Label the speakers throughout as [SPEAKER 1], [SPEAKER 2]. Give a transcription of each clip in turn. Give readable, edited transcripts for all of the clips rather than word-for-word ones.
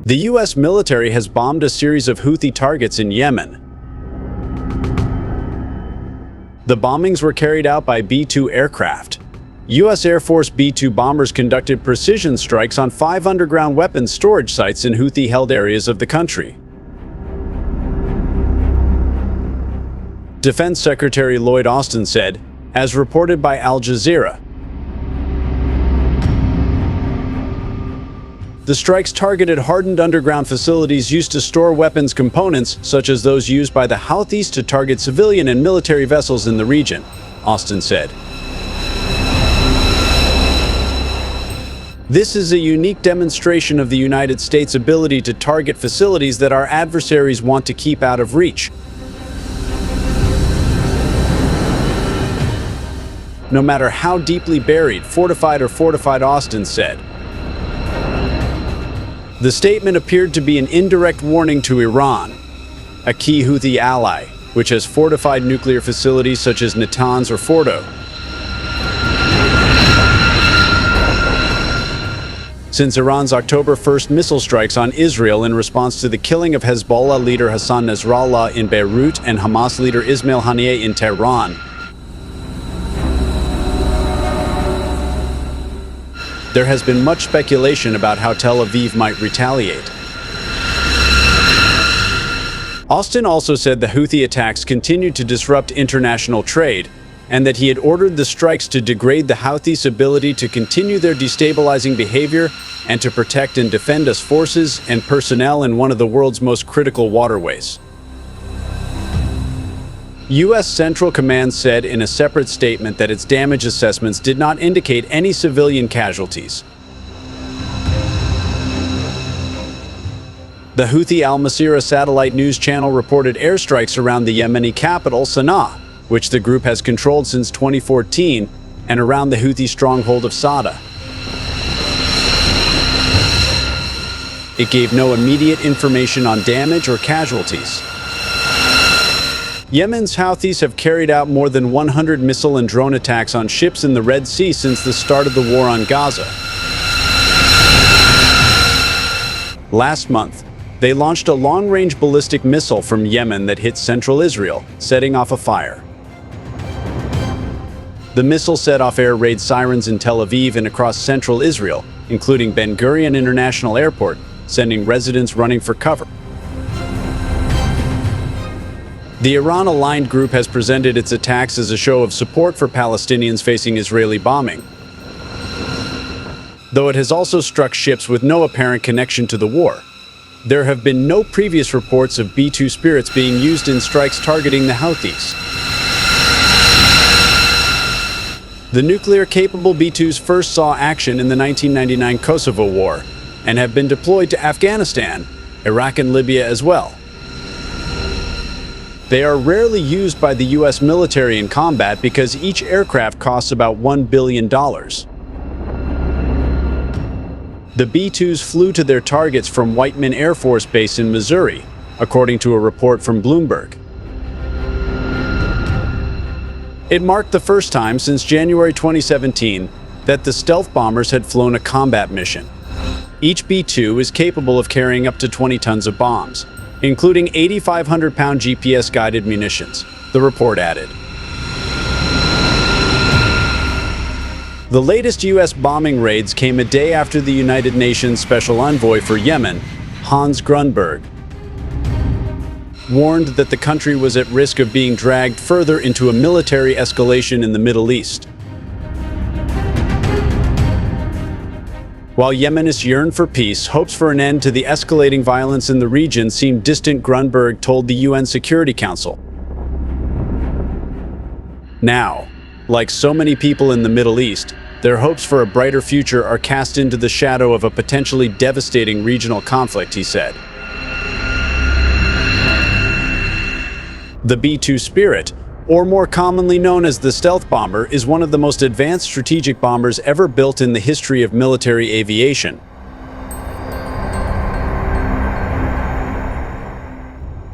[SPEAKER 1] The U.S. military has bombed a series of Houthi targets in Yemen. The bombings were carried out by B-2 aircraft. U.S. Air Force B-2 bombers conducted precision strikes on 5 underground weapons storage sites in Houthi-held areas of the country. Defense Secretary Lloyd Austin said, as reported by Al Jazeera, the strikes targeted hardened underground facilities used to store weapons components, such as those used by the Houthis to target civilian and military vessels in the region, Austin said. This is a unique demonstration of the United States' ability to target facilities that our adversaries want to keep out of reach. No matter how deeply buried, fortified, Austin said. The statement appeared to be an indirect warning to Iran, a key Houthi ally, which has fortified nuclear facilities such as Natanz or Fordo. Since Iran's October 1st missile strikes on Israel in response to the killing of Hezbollah leader Hassan Nasrallah in Beirut and Hamas leader Ismail Haniyeh in Tehran, there has been much speculation about how Tel Aviv might retaliate. Austin also said the Houthi attacks continued to disrupt international trade, and that he had ordered the strikes to degrade the Houthis' ability to continue their destabilizing behavior and to protect and defend us forces and personnel in one of the world's most critical waterways. U.S. Central Command said in a separate statement that its damage assessments did not indicate any civilian casualties. The Houthi Al Masirah satellite news channel reported airstrikes around the Yemeni capital, Sana'a, which the group has controlled since 2014, and around the Houthi stronghold of Sada. It gave no immediate information on damage or casualties. Yemen's Houthis have carried out more than 100 missile and drone attacks on ships in the Red Sea since the start of the war on Gaza. Last month, they launched a long-range ballistic missile from Yemen that hit central Israel, setting off a fire. The missile set off air raid sirens in Tel Aviv and across central Israel, including Ben Gurion International Airport, sending residents running for cover. The Iran-aligned group has presented its attacks as a show of support for Palestinians facing Israeli bombing, though it has also struck ships with no apparent connection to the war. There have been no previous reports of B-2 Spirits being used in strikes targeting the Houthis. The nuclear-capable B-2s first saw action in the 1999 Kosovo War and have been deployed to Afghanistan, Iraq, and Libya as well. They are rarely used by the U.S. military in combat because each aircraft costs about $1 billion. The B-2s flew to their targets from Whiteman Air Force Base in Missouri, according to a report from Bloomberg. It marked the first time since January 2017 that the stealth bombers had flown a combat mission. Each B-2 is capable of carrying up to 20 tons of bombs, including 8,500-pound GPS-guided munitions, the report added. The latest U.S. bombing raids came a day after the United Nations Special Envoy for Yemen, Hans Grunberg, warned that the country was at risk of being dragged further into a military escalation in the Middle East. While Yemenists yearn for peace, hopes for an end to the escalating violence in the region seem distant, Grunberg told the UN Security Council. Now, like so many people in the Middle East, their hopes for a brighter future are cast into the shadow of a potentially devastating regional conflict, he said. The B-2 Spirit, or more commonly known as the stealth bomber, is one of the most advanced strategic bombers ever built in the history of military aviation.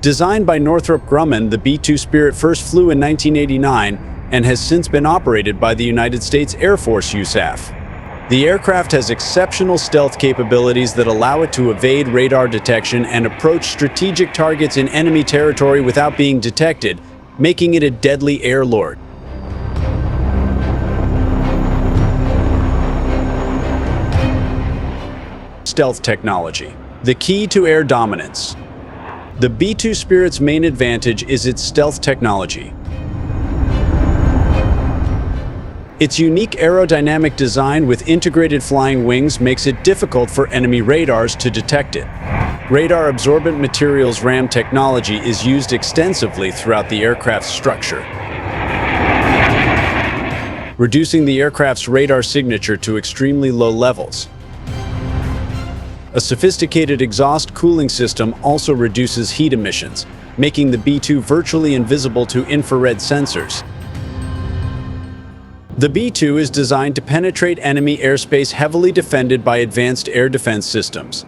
[SPEAKER 1] Designed by Northrop Grumman, the B-2 Spirit first flew in 1989 and has since been operated by the United States Air Force USAF. The aircraft has exceptional stealth capabilities that allow it to evade radar detection and approach strategic targets in enemy territory without being detected, making it a deadly air lord. Stealth technology. The key to air dominance. The B-2 Spirit's main advantage is its stealth technology. Its unique aerodynamic design with integrated flying wings makes it difficult for enemy radars to detect it. Radar-absorbent materials RAM technology is used extensively throughout the aircraft's structure, reducing the aircraft's radar signature to extremely low levels. A sophisticated exhaust cooling system also reduces heat emissions, making the B-2 virtually invisible to infrared sensors. The B-2 is designed to penetrate enemy airspace heavily defended by advanced air defense systems.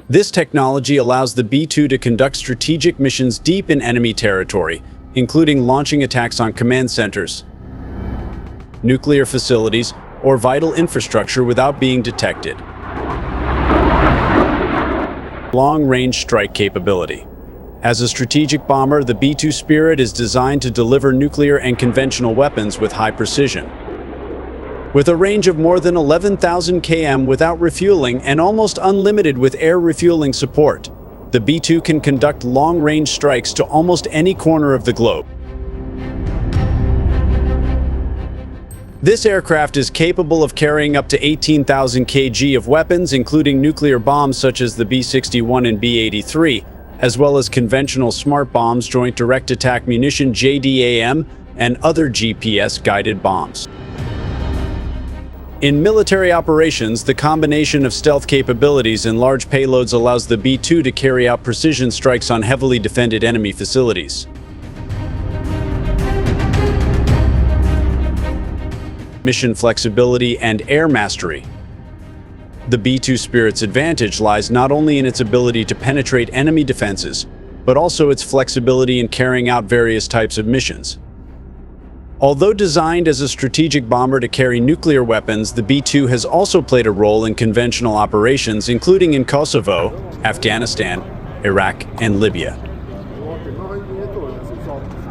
[SPEAKER 1] This technology allows the B-2 to conduct strategic missions deep in enemy territory, including launching attacks on command centers, nuclear facilities, or vital infrastructure without being detected. Long-range strike capability. As a strategic bomber, the B-2 Spirit is designed to deliver nuclear and conventional weapons with high precision. With a range of more than 11,000 km without refueling and almost unlimited with air refueling support, the B-2 can conduct long-range strikes to almost any corner of the globe. This aircraft is capable of carrying up to 18,000 kg of weapons, including nuclear bombs such as the B-61 and B-83, as well as conventional smart bombs, joint direct attack munition JDAM, and other GPS-guided bombs. In military operations, the combination of stealth capabilities and large payloads allows the B-2 to carry out precision strikes on heavily defended enemy facilities. Mission flexibility and air mastery. The B-2 Spirit's advantage lies not only in its ability to penetrate enemy defenses, but also its flexibility in carrying out various types of missions. Although designed as a strategic bomber to carry nuclear weapons, the B-2 has also played a role in conventional operations, including in Kosovo, Afghanistan, Iraq, and Libya.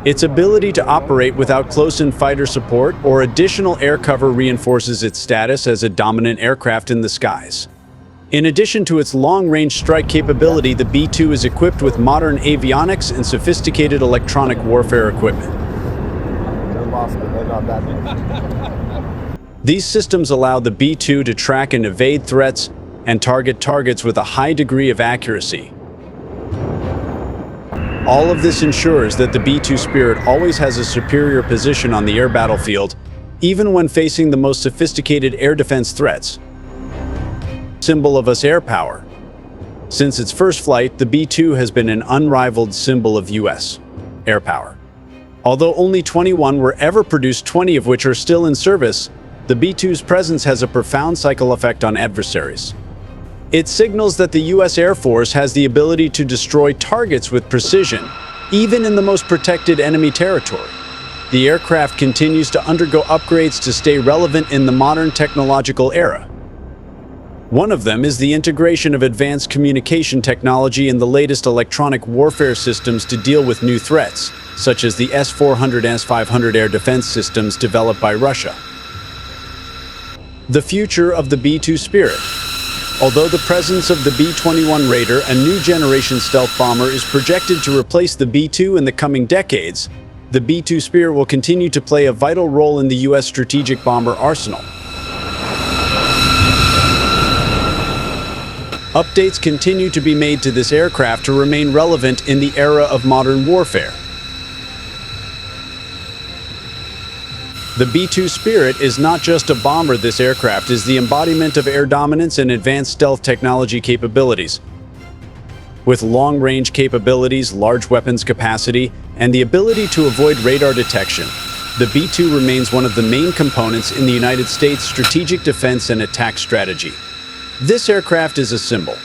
[SPEAKER 1] Its ability to operate without close-in fighter support or additional air cover reinforces its status as a dominant aircraft in the skies. In addition to its long-range strike capability, the B-2 is equipped with modern avionics and sophisticated electronic warfare equipment. These systems allow the B-2 to track and evade threats and target targets with a high degree of accuracy. All of this ensures that the B-2 Spirit always has a superior position on the air battlefield, even when facing the most sophisticated air defense threats. Symbol of US air power. Since its first flight, the B-2 has been an unrivaled symbol of US air power. Although only 21 were ever produced, 20 of which are still in service, the B-2's presence has a profound psychological effect on adversaries. It signals that the U.S. Air Force has the ability to destroy targets with precision, even in the most protected enemy territory. The aircraft continues to undergo upgrades to stay relevant in the modern technological era. One of them is the integration of advanced communication technology in the latest electronic warfare systems to deal with new threats, such as the S-400 and S-500 air defense systems developed by Russia. The future of the B-2 Spirit. Although the presence of the B-21 Raider, a new generation stealth bomber, is projected to replace the B-2 in the coming decades, the B-2 Spirit will continue to play a vital role in the U.S. strategic bomber arsenal. Updates continue to be made to this aircraft to remain relevant in the era of modern warfare. The B-2 Spirit is not just a bomber. This aircraft is the embodiment of air dominance and advanced stealth technology capabilities. With long-range capabilities, large weapons capacity, and the ability to avoid radar detection, the B-2 remains one of the main components in the United States' strategic defense and attack strategy. This aircraft is a symbol